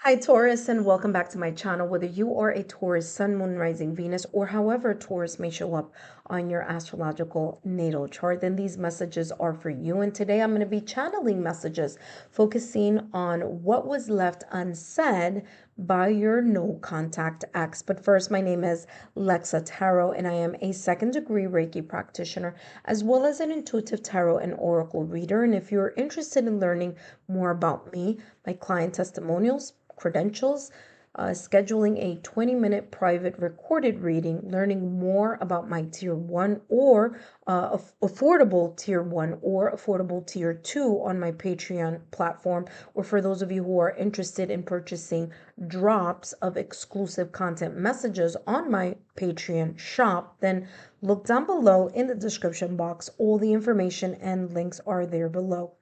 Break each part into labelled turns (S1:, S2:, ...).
S1: Hi Taurus, and welcome back to my channel. Whether you are a Taurus sun, moon, rising, Venus, or however Taurus may show up on your astrological natal chart, then these messages are for you. And today I'm going to be channeling messages focusing on what was left unsaid by your no contact ex. But first, my name is Lexa Tarot, and I am a second degree Reiki practitioner, as well as an intuitive tarot and oracle reader. And if you're interested in learning more about me, my client testimonials, credentials, scheduling a 20-minute private recorded reading, learning more about my tier 1 or affordable tier 1 or affordable tier 2 on my Patreon platform, or for those of you who are interested in purchasing drops of exclusive content messages on my Patreon shop, then look down below in the description box. All the information and links are there below.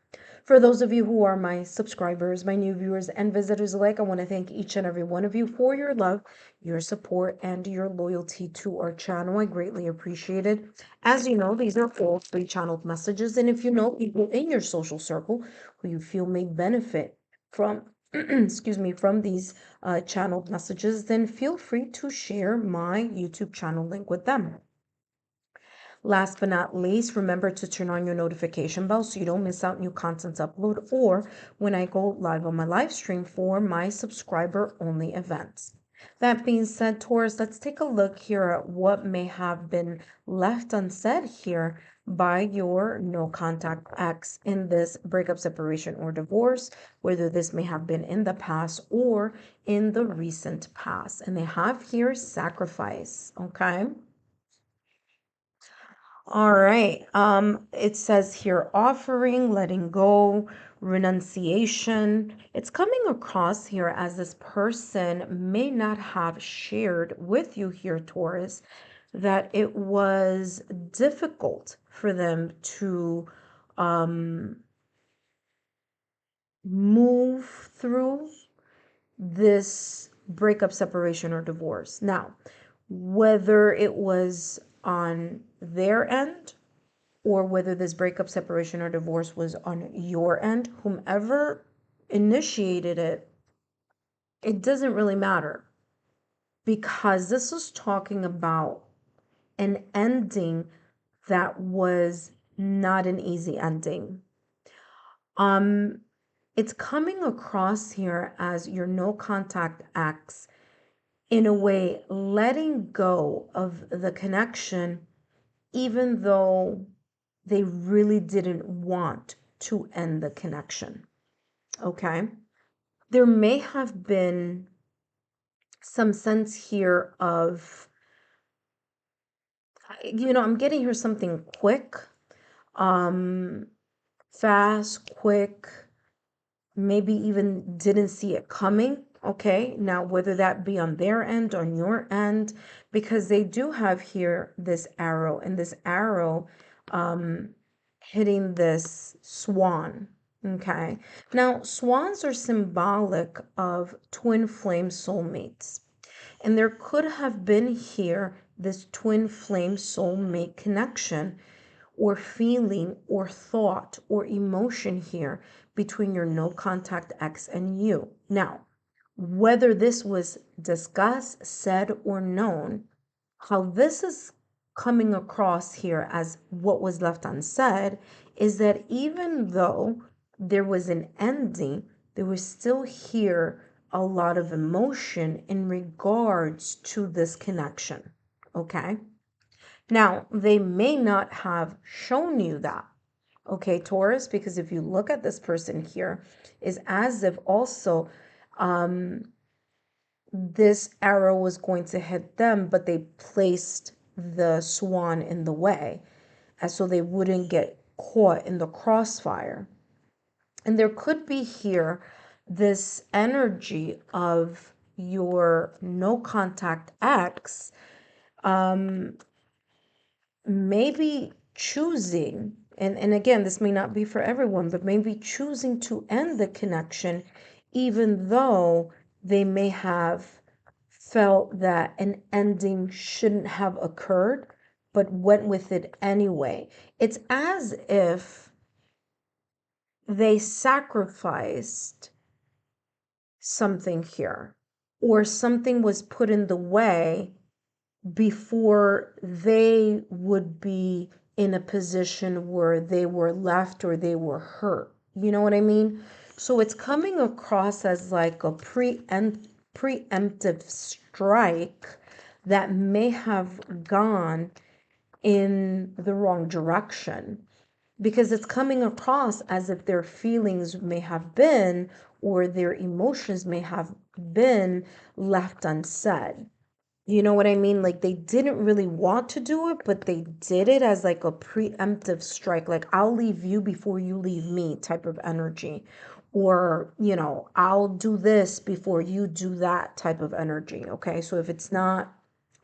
S1: For those of you who are my subscribers, my new viewers, and visitors alike, I want to thank each and every one of you for your love, your support, and your loyalty to our channel. I greatly appreciate it. As you know, these are all free channeled messages, and if you know people in your social circle who you feel may benefit from excuse me, from these channeled messages, then feel free to share my YouTube channel link with them. Last but not least, remember to turn on your notification bell so you don't miss out new content upload or when I go live on my live stream for my subscriber only events. That being said, Taurus, let's take a look here at what may have been left unsaid here by your no contact ex in this breakup, separation, or divorce, whether this may have been in the past or in the recent past. And they have here sacrifice, okay? All right. It says here offering, letting go, renunciation. It's coming across here as this person may not have shared with you here, Taurus, that it was difficult for them to move through this breakup, separation, or divorce. Now, whether it was on their end or whether this breakup, separation, or divorce was on your end, whomever initiated it, it doesn't really matter because this is talking about an ending that was not an easy ending. It's coming across here as your no contact ex, in a way, letting go of the connection, even though they really didn't want to end the connection. Okay. There may have been some sense here of, I'm getting here something quick, fast, quick, maybe even didn't see it coming. Okay, now whether that be on their end, on your end, because they do have here this arrow, and this arrow hitting this swan. Okay, now swans are symbolic of twin flame soulmates, and there could have been here this twin flame soulmate connection or feeling or thought or emotion here between your no contact ex and you. Now, whether this was discussed, said, or known, how this is coming across here as what was left unsaid is that even though there was an ending, there was still here a lot of emotion in regards to this connection. Okay. Now, they may not have shown you that, okay, Taurus, because if you look at this person here, is as if also this arrow was going to hit them, but they placed the swan in the way, and so they wouldn't get caught in the crossfire. And there could be here this energy of your no contact ex, maybe choosing, and again, this may not be for everyone, but maybe choosing to end the connection, even though they may have felt that an ending shouldn't have occurred, but went with it anyway. It's as if they sacrificed something here, or something was put in the way before they would be in a position where they were left or they were hurt. You know what I mean? So it's coming across as like a preemptive strike that may have gone in the wrong direction, because it's coming across as if their feelings may have been, or their emotions may have been left unsaid. You know what I mean? Like they didn't really want to do it, but they did it as like a preemptive strike. Like, I'll leave you before you leave me type of energy. Or, I'll do this before you do that type of energy. Okay. So if it's not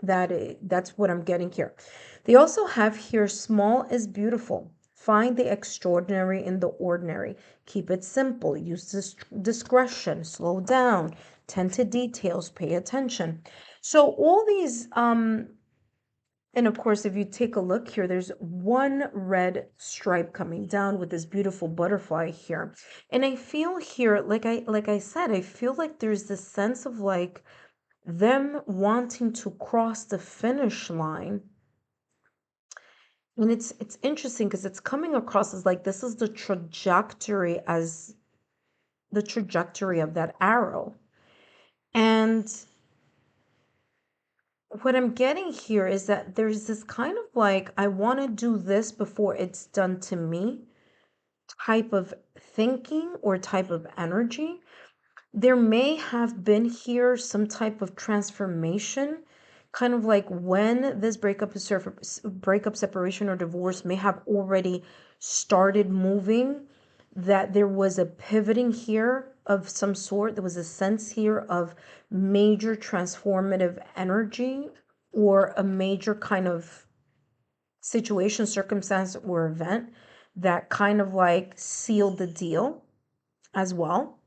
S1: that, that's what I'm getting here. They also have here, small is beautiful. Find the extraordinary in the ordinary. Keep it simple. Use discretion. Slow down. Tend to details. Pay attention. So all these, and of course, if you take a look here, there's one red stripe coming down with this beautiful butterfly here. And I feel here, like I said, I feel like there's this sense of like them wanting to cross the finish line. And it's interesting because it's coming across as like this is the trajectory of that arrow. And what I'm getting here is that there's this kind of like, I want to do this before it's done to me type of thinking or type of energy. There may have been here some type of transformation, kind of like when this breakup, separation, or divorce may have already started moving, that there was a pivoting here of some sort. There was a sense here of major transformative energy, or a major kind of situation, circumstance, or event that kind of like sealed the deal as well.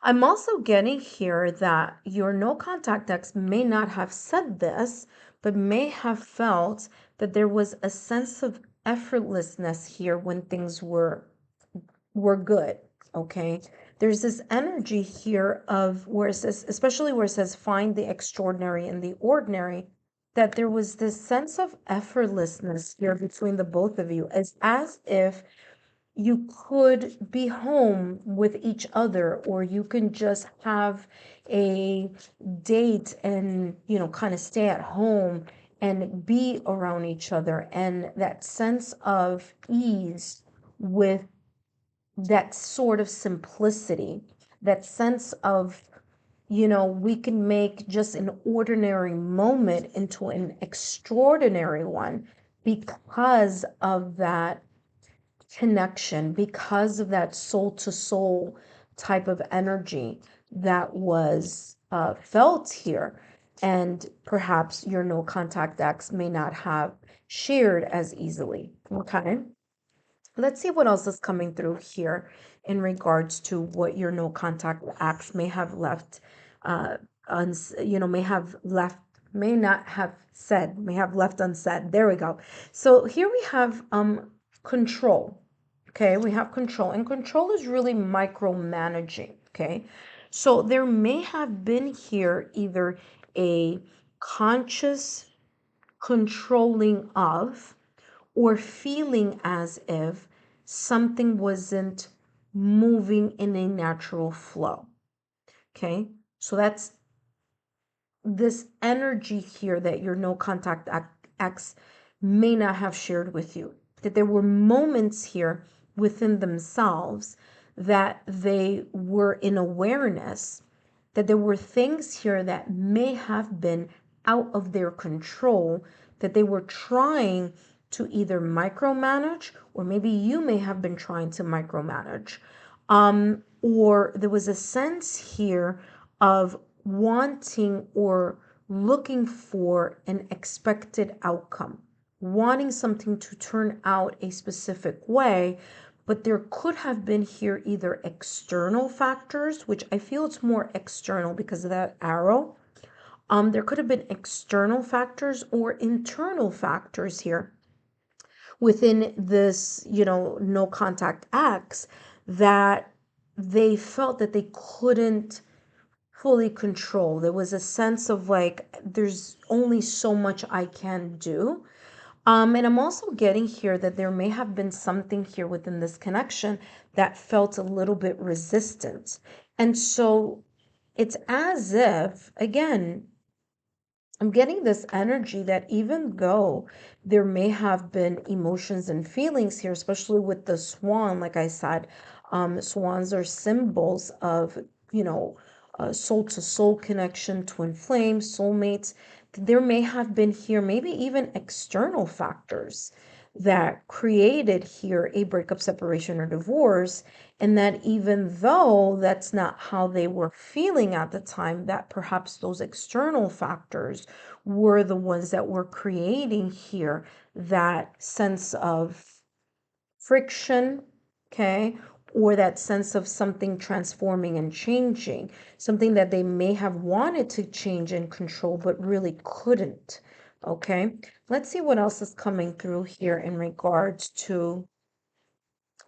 S1: I'm also getting here that your no contact ex may not have said this, but may have felt that there was a sense of effortlessness here when things were good. Okay. There's this energy here of where it says, especially where it says find the extraordinary in the ordinary, that there was this sense of effortlessness here between the both of you, as if you could be home with each other, or you can just have a date and, kind of stay at home and be around each other. And that sense of ease with that sort of simplicity, that sense of, we can make just an ordinary moment into an extraordinary one because of that connection, because of that soul to soul type of energy that was felt here. And perhaps your no contact ex may not have shared as easily. Okay. Let's see what else is coming through here in regards to what your no contact acts may have left, may not have said, may have left unsaid. There we go. So here we have control. Okay, we have control, and control is really micromanaging. Okay, so there may have been here either a conscious controlling of, or feeling as if something wasn't moving in a natural flow. Okay, so that's this energy here that your no contact ex may not have shared with you, that there were moments here within themselves that they were in awareness, that there were things here that may have been out of their control, that they were trying to either micromanage, or maybe you may have been trying to micromanage. Or there was a sense here of wanting or looking for an expected outcome, wanting something to turn out a specific way. But there could have been here either external factors, which I feel it's more external because of that arrow. There could have been external factors or internal factors here within this, no contact acts, that they felt that they couldn't fully control. There was a sense of like, there's only so much I can do. And I'm also getting here that there may have been something here within this connection that felt a little bit resistant. And so it's as if, again, I'm getting this energy that even though there may have been emotions and feelings here, especially with the swan, like I said, swans are symbols of, you know, soul to soul connection, twin flames, soulmates. There may have been here, maybe even external factors that created here a breakup, separation, or divorce, and that even though that's not how they were feeling at the time, that perhaps those external factors were the ones that were creating here that sense of friction, okay, or that sense of something transforming and changing, something that they may have wanted to change and control but really couldn't. Okay, let's see what else is coming through here in regards to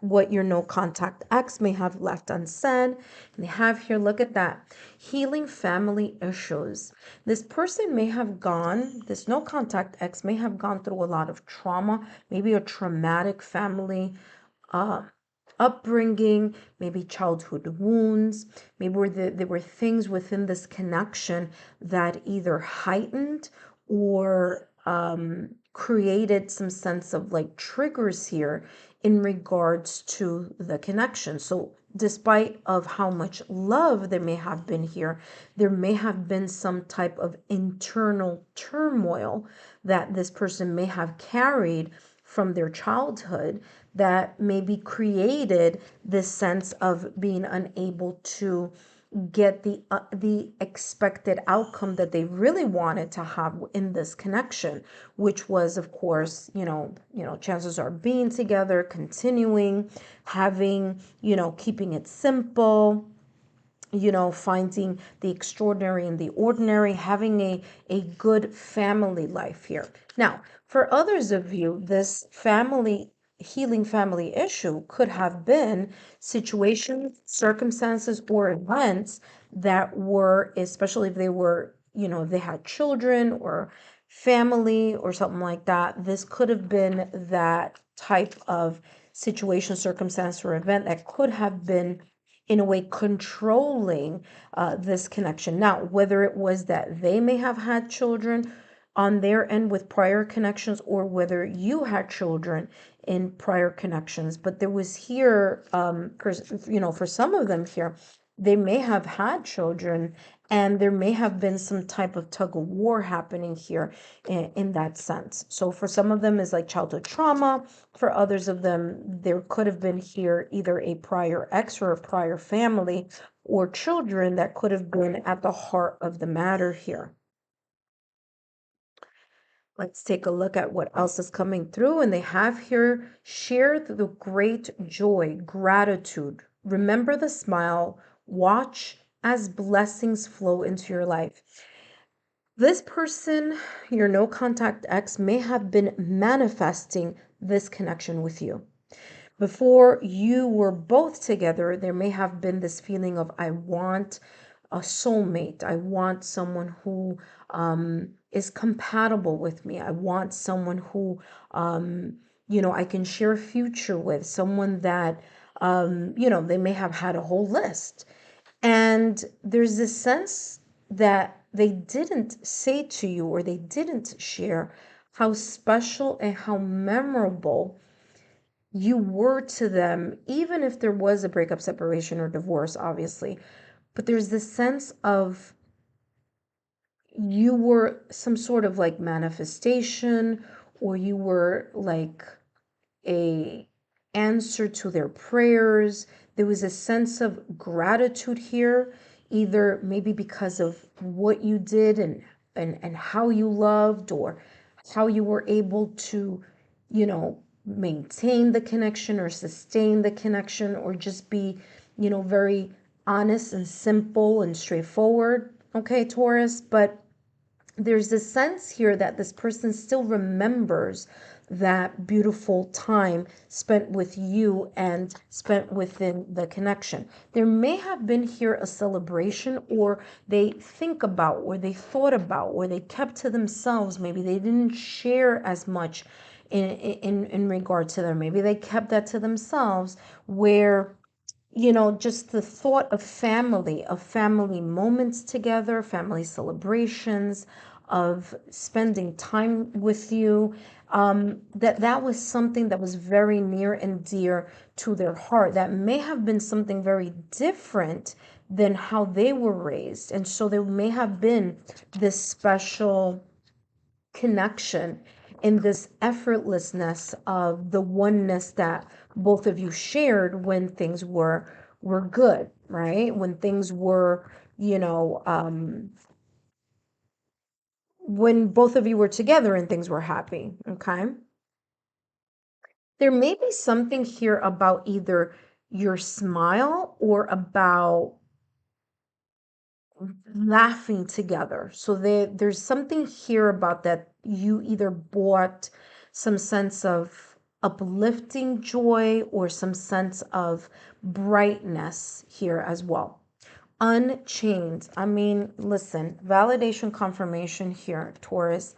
S1: what your no contact ex may have left unsaid. And they have here, look at that, healing family issues. This person may have gone, this no contact ex may have gone through a lot of trauma, maybe a traumatic family uh, upbringing, maybe childhood wounds, maybe there were things within this connection that either heightened or created some sense of like triggers here in regards to the connection. So despite of how much love there may have been here, there may have been some type of internal turmoil that this person may have carried from their childhood that maybe created this sense of being unable to get the expected outcome that they really wanted to have in this connection, which was, of course, chances are being together, continuing, having, keeping it simple, finding the extraordinary in the ordinary, having a good family life here. Now, for others of you, this healing family issue could have been situations, circumstances, or events that were, especially if they were, if they had children or family or something like that, this could have been that type of situation, circumstance, or event that could have been in a way controlling this connection. Now, whether it was that they may have had children on their end with prior connections or whether you had children in prior connections, but there was here, for some of them here, they may have had children and there may have been some type of tug of war happening here in that sense. So for some of them is like childhood trauma. For others of them, there could have been here either a prior ex or a prior family or children that could have been at the heart of the matter here. Let's take a look at what else is coming through. And they have here, share the great joy, gratitude. Remember the smile. Watch as blessings flow into your life. This person, your no contact ex, may have been manifesting this connection with you. Before you were both together, there may have been this feeling of, I want a soulmate. I want someone who is compatible with me. I want someone who, I can share a future with, someone that, they may have had a whole list. And there's this sense that they didn't say to you or they didn't share how special and how memorable you were to them, even if there was a breakup, separation, or divorce, obviously. But there's this sense of you were some sort of like manifestation, or you were like a answer to their prayers. There was a sense of gratitude here, either maybe because of what you did and how you loved, or how you were able to, maintain the connection or sustain the connection, or just be, very honest and simple and straightforward. Okay, Taurus, but there's this sense here that this person still remembers that beautiful time spent with you and spent within the connection. There may have been here a celebration, or they think about, or they thought about, or they kept to themselves. Maybe they didn't share as much in regard to them. Maybe they kept that to themselves, where just the thought of family moments together, family celebrations, of spending time with you, that was something that was very near and dear to their heart. That may have been something very different than how they were raised. And so there may have been this special connection in this effortlessness of the oneness that both of you shared when things were good, right? When things were, when both of you were together and things were happy. Okay. There may be something here about either your smile or about laughing together. So there's something here about that you either brought some sense of uplifting joy or some sense of brightness here as well. Unchained. I mean, listen, validation confirmation here, Taurus.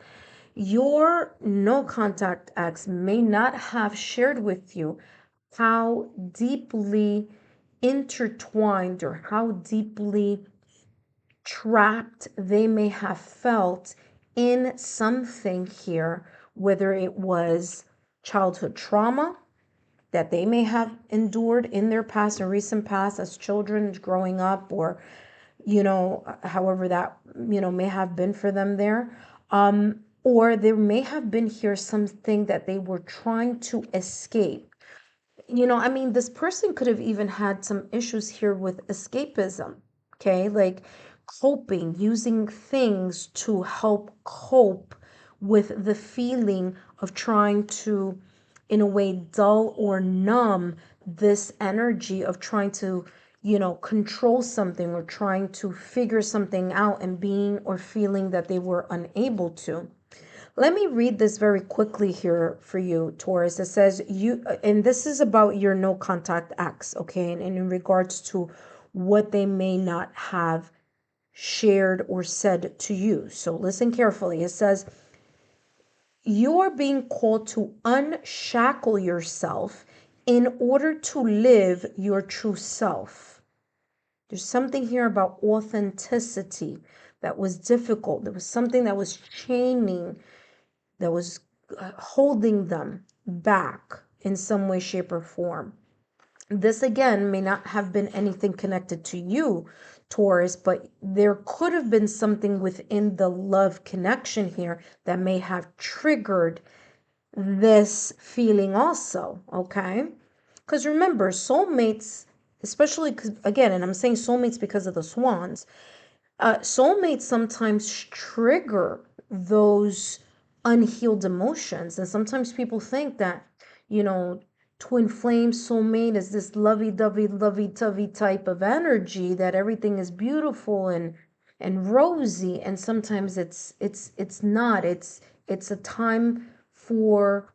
S1: Your no contact ex may not have shared with you how deeply intertwined or how deeply trapped they may have felt in something here, whether it was childhood trauma that they may have endured in their past and recent past as children growing up, or however that may have been for them there, or there may have been here something that they were trying to escape. I mean, this person could have even had some issues here with escapism, okay? Like coping, using things to help cope with the feeling of trying to, in a way, dull or numb this energy of trying to, control something or trying to figure something out and being or feeling that they were unable to. Let me read this very quickly here for you, Taurus. It says and this is about your no contact acts, okay? And in regards to what they may not have shared or said to you. So listen carefully. It says, you are being called to unshackle yourself in order to live your true self. There's something here about authenticity that was difficult. There was something that was chaining, that was holding them back in some way, shape, or form. This again may not have been anything connected to you, Taurus, but there could have been something within the love connection here that may have triggered this feeling also, okay? Because remember, soulmates, especially because, again, and I'm saying soulmates because of the swans, soulmates sometimes trigger those unhealed emotions. And sometimes people think that, twin flame soulmate is this lovey-dovey, lovey-dovey type of energy, that everything is beautiful and rosy. And sometimes it's not. It's a time for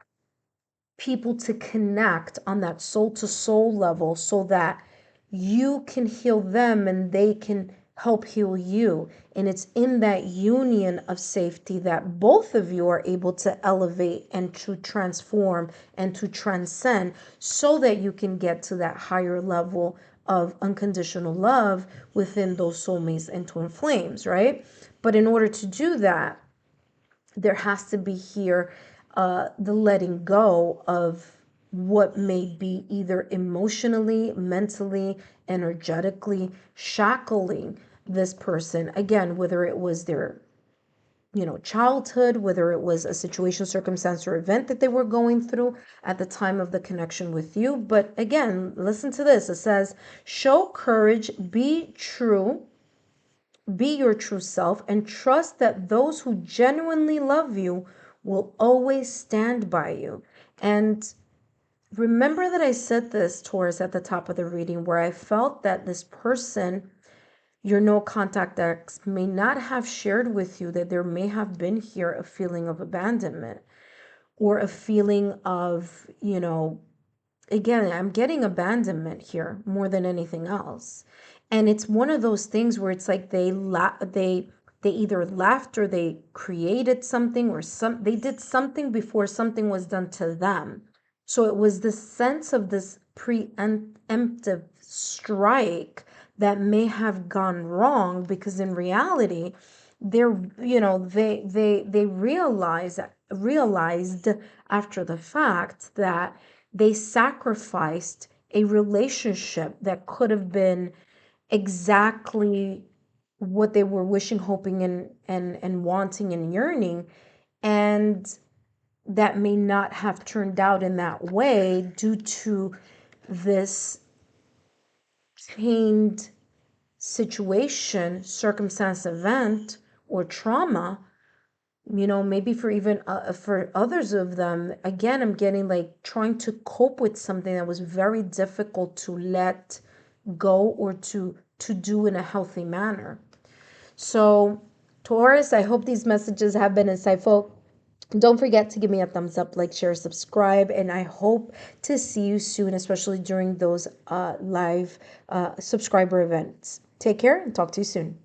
S1: people to connect on that soul to soul level so that you can heal them and they can help heal you. And it's in that union of safety that both of you are able to elevate and to transform and to transcend, so that you can get to that higher level of unconditional love within those soulmates and twin flames, right? But in order to do that, there has to be here the letting go of what may be either emotionally, mentally, energetically shackling this person. Again, whether it was their childhood, whether it was a situation, circumstance, or event that they were going through at the time of the connection with you. But again, listen to this. It says, show courage, be true, be your true self, and trust that those who genuinely love you will always stand by you. And remember that I said this, Taurus, at the top of the reading, where I felt that this person, your no contact ex, may not have shared with you that there may have been here a feeling of abandonment, or a feeling of, again, I'm getting abandonment here more than anything else. And it's one of those things where it's like they either left or they created something, or they did something before something was done to them. So it was the sense of this preemptive strike that may have gone wrong, because in reality, they're they realized after the fact that they sacrificed a relationship that could have been exactly what they were wishing, hoping, and wanting and yearning, and that may not have turned out in that way due to this chained situation, circumstance, event, or trauma. Maybe for even for others of them, again, I'm getting like trying to cope with something that was very difficult to let go, or to do in a healthy manner. So, Taurus, I hope these messages have been insightful. Don't forget to give me a thumbs up, like, share, subscribe, and I hope to see you soon, especially during those live subscriber events. Take care and talk to you soon.